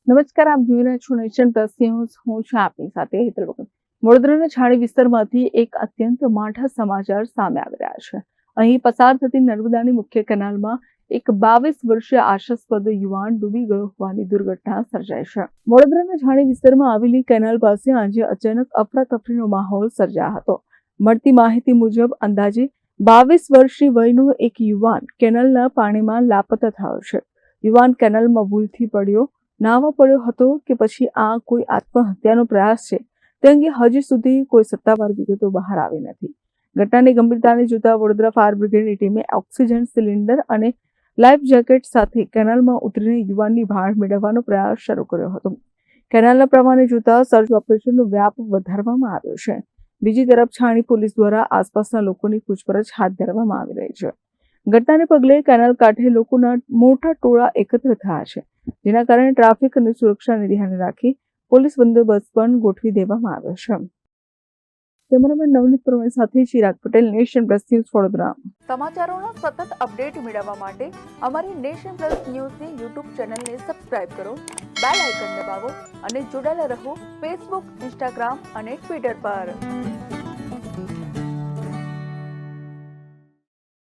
નમસ્કાર, આપ જોઈ રહ્યા છો નેશન પ્લસ ન્યૂઝ. હું છું આપની સાથે હેતલ વગર. વડોદરાના છાણી વિસ્તારમાંથી એક અત્યંત માઠા સમાચાર સામે આવી રહ્યા છે. અહીં પસાર થતી નર્મદાની મુખ્ય કેનાલમાં એક 22 વર્ષીય આશાસ્પદ યુવાન ડૂબી ગયો હોવાની દુર્ઘટના સર્જાઈ છે. વડોદરાના છાણી વિસ્તારમાં આવેલી કેનાલ પાસે આજે અચાનક અફરાતફરીનો માહોલ સર્જાયો હતો. મળતી માહિતી મુજબ અંદાજે 22 વર્ષીય વયનો એક યુવાન કેનાલના પાણીમાં લાપતા થયો છે. યુવાન કેનાલમાં ભૂલથી નાહવા પડ્યો હતો કે પછી આ કોઈ આત્મહત્યાનો પ્રયાસ છે તે અંગે હજી સુધી કોઈ સત્તાવાર વિગતો બહાર આવી નથી. ઘટનાની ગંભીરતાને જોતા વડોદરા ફાયર બ્રિગેડની ટીમે ઓક્સિજન સિલિન્ડર અને લાઈફ જેકેટ સાથે કેનાલમાં ઉતરીને યુવાનની ભાળ મેળવવાનો પ્રયાસ શરૂ કર્યો હતો. કેનાલના પ્રવાહને જોતા સર્ચ ઓપરેશનનો વ્યાપ વધારવામાં આવ્યો છે. બીજી તરફ છાણી પોલીસ દ્વારા આસપાસના લોકોની પૂછપરછ હાથ ધરવામાં આવી રહી છે. ઘટનાને પગલે કેનાલ કાંઠે લોકોના મોટા ટોળા એકત્ર થયા છે, જેના કારણે ટ્રાફિક અને સુરક્ષાને ધ્યાને રાખી પોલીસ બંદોબસ્ત પણ ગોઠવી દેવામાં આવ્યો છે. કેમેરામેન નવનીત પરમાર સાથે Chirag Patel, nation plus news, Vadodara. સમાચારોના સતત અપડેટ મેળવવા માટે અમારી નેશન પ્લસ ન્યૂઝની યુટ્યુબ ચેનલને સબસ્ક્રાઇબ કરો, બેલ આઇકન દબાવો અને જોડાયેલા રહો ફેસબુક, ઇન્સ્ટાગ્રામ અને ટ્વિટર પર.